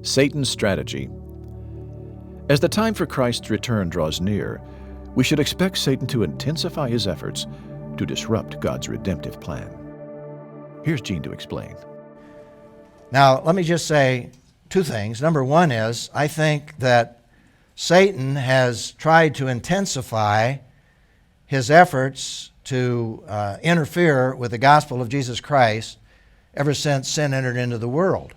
Satan's strategy. As the time for Christ's return draws near, we should expect Satan to intensify his efforts to disrupt God's redemptive plan. Here's Gene to explain. Now, let me just say two things. Number one is, I think that Satan has tried to intensify his efforts to interfere with the gospel of Jesus Christ ever since sin entered into the world.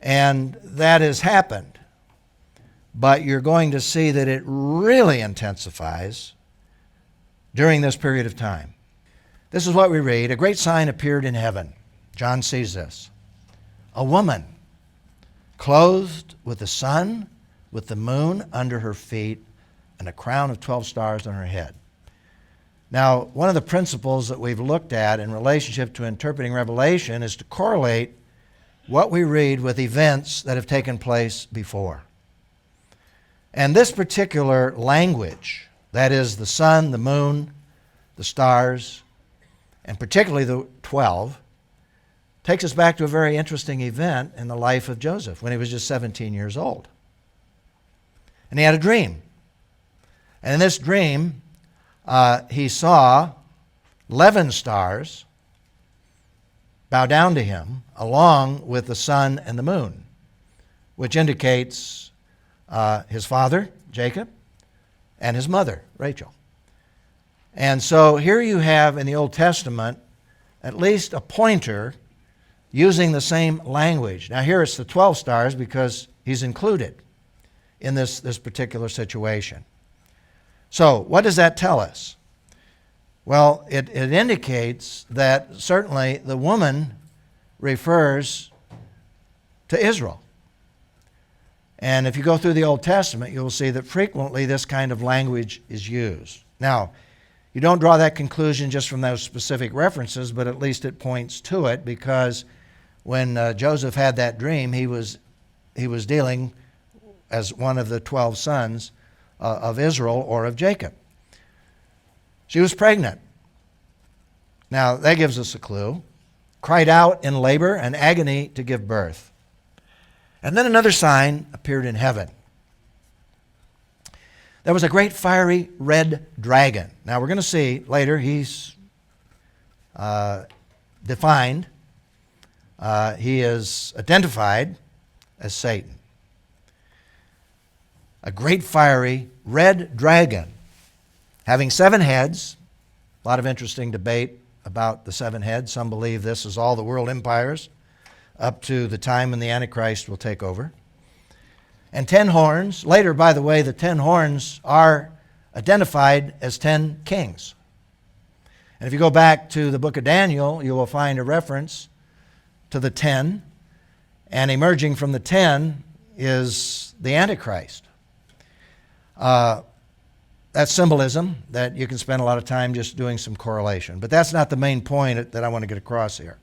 And that has happened. But you're going to see that it really intensifies during this period of time. This is what we read. A great sign appeared in heaven. John sees this. A woman clothed with the sun, with the moon under her feet, and a crown of 12 stars on her head. Now, one of the principles that we've looked at in relationship to interpreting Revelation is to correlate what we read with events that have taken place before. And this particular language, that is the sun, the moon, the stars, and particularly the 12, takes us back to a very interesting event in the life of Joseph when he was just 17 years old. And he had a dream. And in this dream, he saw 11 stars bow down to him along with the sun and the moon, which indicates his father, Jacob, and his mother, Rachel. And so here you have in the Old Testament at least a pointer using the same language. Now here it's the 12 stars because he's included in this particular situation. So what does that tell us? Well, it indicates that certainly the woman refers to Israel. And if you go through the Old Testament, you'll see that frequently this kind of language is used. Now, you don't draw that conclusion just from those specific references, but at least it points to it, because when Joseph had that dream, he was dealing as one of the 12 sons of Israel or of Jacob. She was pregnant. Now, that gives us a clue. Cried out in labor and agony to give birth. And then another sign appeared in heaven. There was a great fiery red dragon. Now, we're going to see later he's defined. He is identified as Satan. A great fiery red dragon having 7 heads. A lot of interesting debate about the 7 heads. Some believe this is all the world empires up to the time when the Antichrist will take over. And 10 horns. Later, by the way, the 10 horns are identified as 10 kings. And if you go back to the book of Daniel, you will find a reference to the 10. And emerging from the 10 is the Antichrist. That's symbolism that you can spend a lot of time just doing some correlation. But that's not the main point that I want to get across here.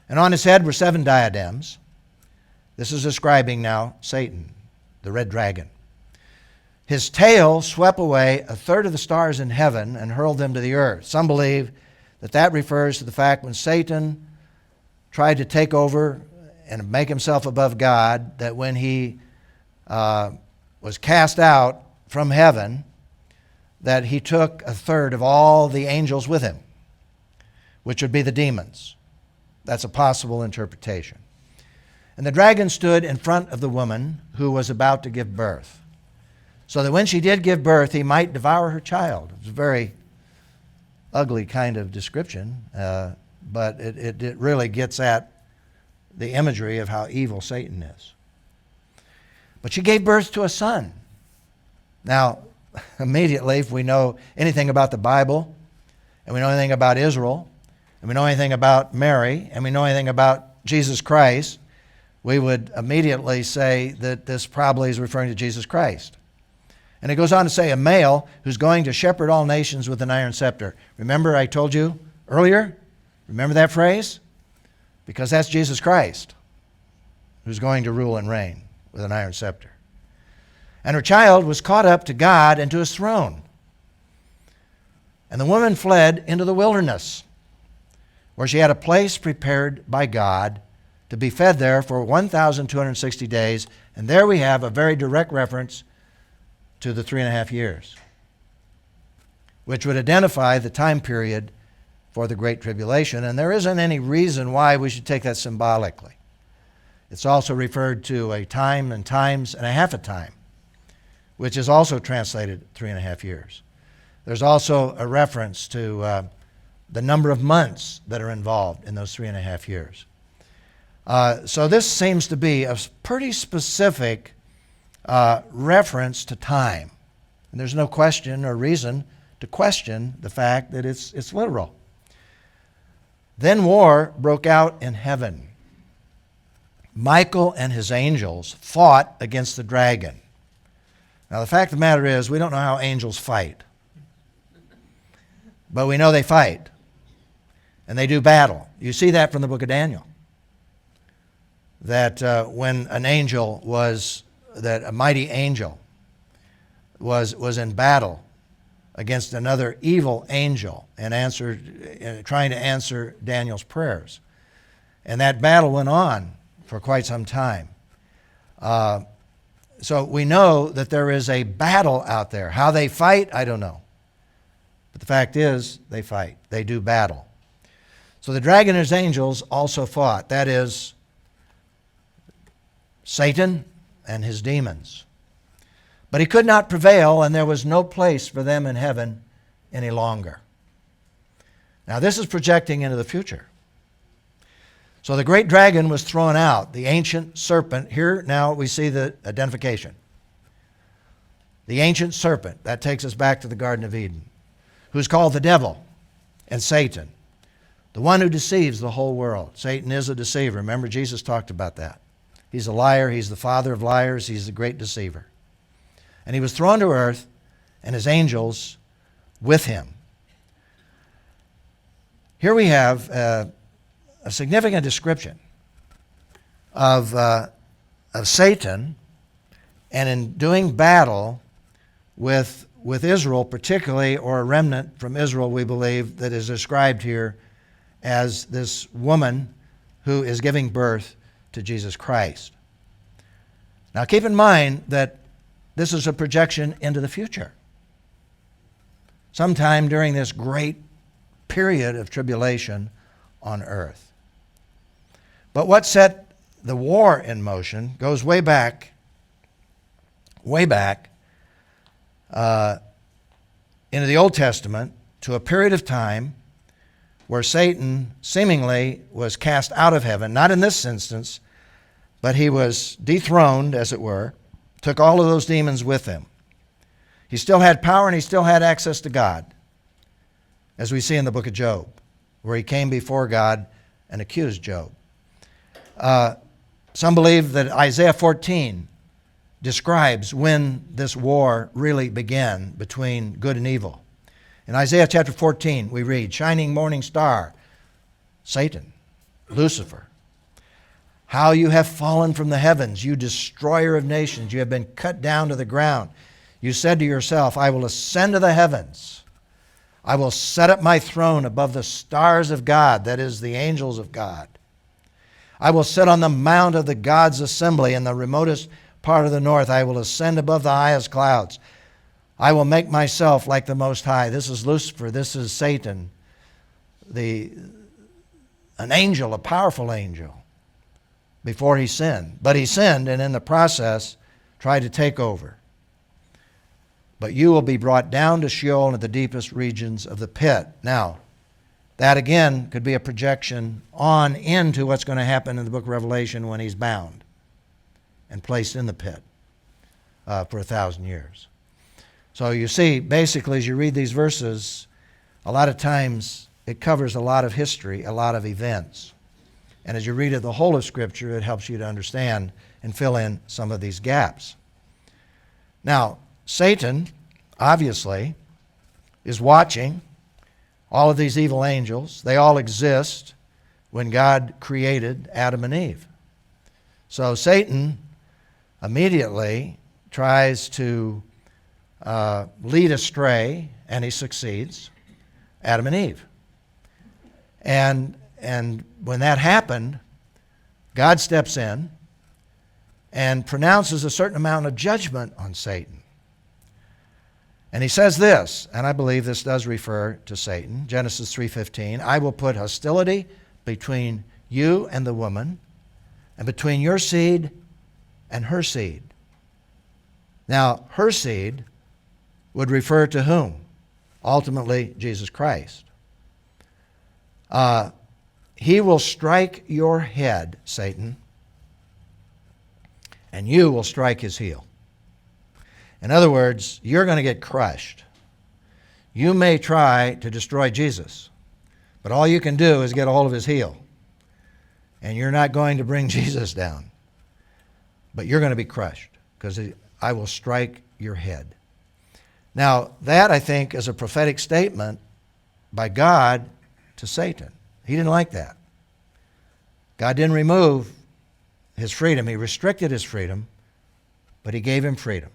And on his head were 7 diadems. This is describing now Satan, the red dragon. His tail swept away 1/3 of the stars in heaven and hurled them to the earth. Some believe that that refers to the fact when Satan tried to take over and make himself above God, that when he was cast out from heaven, that he took 1/3 of all the angels with him, which would be the demons. That's a possible interpretation. And the dragon stood in front of the woman who was about to give birth, so that when she did give birth, he might devour her child. It's a very ugly kind of description, but it really gets at the imagery of how evil Satan is. But she gave birth to a son. Now, immediately, if we know anything about the Bible, and we know anything about Israel, and we know anything about Mary, and we know anything about Jesus Christ, we would immediately say that this probably is referring to Jesus Christ. And it goes on to say, a male who's going to shepherd all nations with an iron scepter. Remember I told you earlier? Remember that phrase? Because that's Jesus Christ, who's going to rule and reign with an iron scepter. And her child was caught up to God and to his throne. And the woman fled into the wilderness, where she had a place prepared by God to be fed there for 1,260 days. And there we have a very direct reference to the 3.5 years, which would identify the time period for the Great Tribulation. And there isn't any reason why we should take that symbolically. It's also referred to a time and times and a half a time, which is also translated 3.5 years. There's also a reference to the number of months that are involved in those 3.5 years. So this seems to be a pretty specific reference to time. And there's no question or reason to question the fact that it's literal. Then war broke out in heaven. Michael and his angels fought against the dragon. Now, the fact of the matter is, we don't know how angels fight. But we know they fight. And they do battle. You see that from the book of Daniel. That when a mighty angel was in battle against another evil angel and trying to answer Daniel's prayers. And that battle went on for quite some time. So we know that there is a battle out there. How they fight, I don't know. But the fact is, they fight. They do battle. So the dragon and his angels also fought. That is, Satan and his demons. But he could not prevail, and there was no place for them in heaven any longer. Now, this is projecting into the future. So the great dragon was thrown out, the ancient serpent. Here now we see the identification. The ancient serpent, that takes us back to the Garden of Eden, who's called the devil and Satan, the one who deceives the whole world. Satan is a deceiver. Remember, Jesus talked about that. He's a liar. He's the father of liars. He's the great deceiver. And he was thrown to earth, and his angels with him. Here we have a significant description of Satan, and in doing battle with Israel particularly, or a remnant from Israel, we believe, that is described here as this woman who is giving birth to Jesus Christ. Now keep in mind that this is a projection into the future. Sometime during this great period of tribulation on earth. But what set the war in motion goes way back into the Old Testament to a period of time where Satan seemingly was cast out of heaven, not in this instance, but he was dethroned, as it were, took all of those demons with him. He still had power and he still had access to God, as we see in the book of Job, where he came before God and accused Job. Some believe that Isaiah 14 describes when this war really began between good and evil. In Isaiah chapter 14, we read, "Shining morning star, Satan, Lucifer, how you have fallen from the heavens, you destroyer of nations. You have been cut down to the ground. You said to yourself, I will ascend to the heavens. I will set up my throne above the stars of God," that is, the angels of God. "I will sit on the mount of the God's assembly in the remotest part of the north. I will ascend above the highest clouds. I will make myself like the Most High." This is Lucifer. This is Satan, an angel, a powerful angel, before he sinned. But he sinned, and in the process tried to take over. "But you will be brought down to Sheol into the deepest regions of the pit." Now, that again could be a projection on into what's going to happen in the book of Revelation when he's bound and placed in the pit for 1,000 years. So you see, basically, as you read these verses, a lot of times it covers a lot of history, a lot of events. And as you read it, the whole of Scripture, it helps you to understand and fill in some of these gaps. Now, Satan, obviously, is watching all of these evil angels. They all exist when God created Adam and Eve. So Satan immediately tries to lead astray, and he succeeds, Adam and Eve. And when that happened, God steps in and pronounces a certain amount of judgment on Satan. And he says this, and I believe this does refer to Satan, Genesis 3:15, I will put hostility between you and the woman, and between your seed and her seed. Now, her seed would refer to whom? Ultimately, Jesus Christ. He will strike your head, Satan, and you will strike his heel. In other words, you're going to get crushed. You may try to destroy Jesus, but all you can do is get a hold of his heel. And you're not going to bring Jesus down. But you're going to be crushed because I will strike your head. Now, that, I think, is a prophetic statement by God to Satan. He didn't like that. God didn't remove his freedom. He restricted his freedom, but he gave him freedom.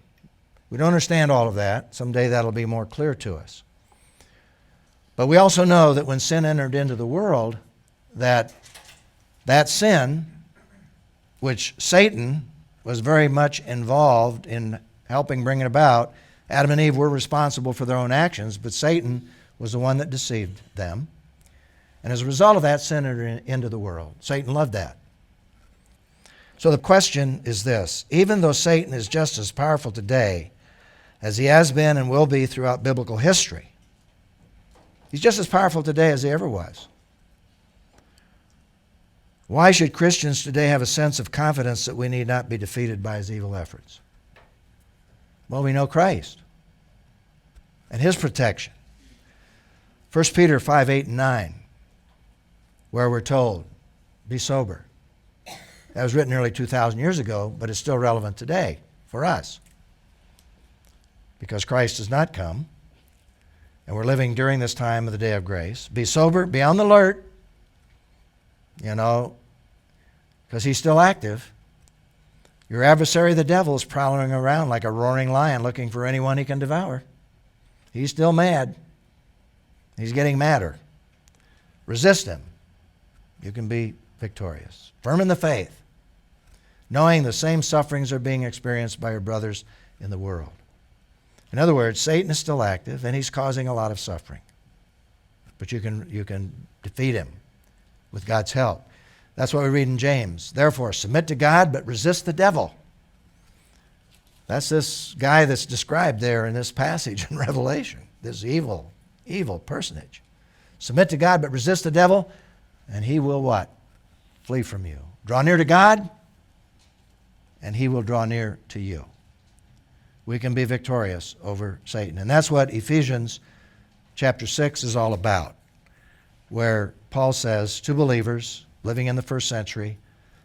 We don't understand all of that. Someday that'll be more clear to us. But we also know that when sin entered into the world, that sin, which Satan was very much involved in helping bring it about, Adam and Eve were responsible for their own actions, but Satan was the one that deceived them. And as a result of that, sin entered into the world. Satan loved that. So the question is this: even though Satan is just as powerful today as he has been and will be throughout biblical history, he's just as powerful today as he ever was. Why should Christians today have a sense of confidence that we need not be defeated by his evil efforts? Well, we know Christ and his protection. 1 Peter 5:8-9, where we're told, be sober. That was written nearly 2,000 years ago, but it's still relevant today for us because Christ has not come, and we're living during this time of the day of grace. Be sober, be on the alert, because he's still active. Your adversary, the devil, is prowling around like a roaring lion looking for anyone he can devour. He's still mad. He's getting madder. Resist him. You can be victorious. Firm in the faith, knowing the same sufferings are being experienced by your brothers in the world. In other words, Satan is still active, and he's causing a lot of suffering. But you can defeat him with God's help. That's what we read in James. Therefore, submit to God, but resist the devil. That's this guy that's described there in this passage in Revelation, this evil personage. Submit to God, but resist the devil, and he will what? Flee from you. Draw near to God, and he will draw near to you. We can be victorious over Satan. And that's what Ephesians chapter 6 is all about, where Paul says to believers living in the first century,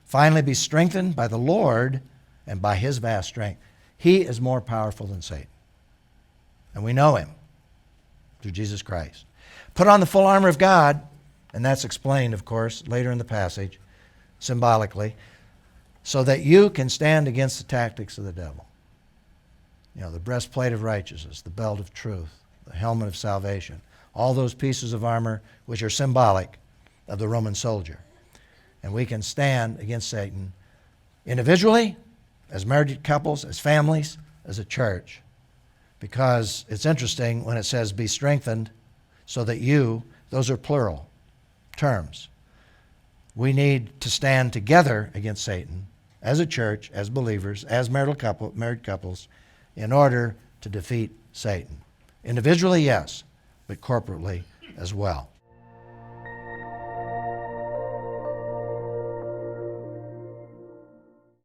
finally be strengthened by the Lord and by his vast strength. He is more powerful than Satan. And we know him through Jesus Christ. Put on the full armor of God, and that's explained, of course, later in the passage, symbolically, so that you can stand against the tactics of the devil. The breastplate of righteousness, the belt of truth, the helmet of salvation, all those pieces of armor which are symbolic of the Roman soldier. And we can stand against Satan individually, as married couples, as families, as a church. Because it's interesting when it says be strengthened so that you, those are plural terms. We need to stand together against Satan as a church, as believers, as married couples, in order to defeat Satan. Individually, yes, but corporately as well.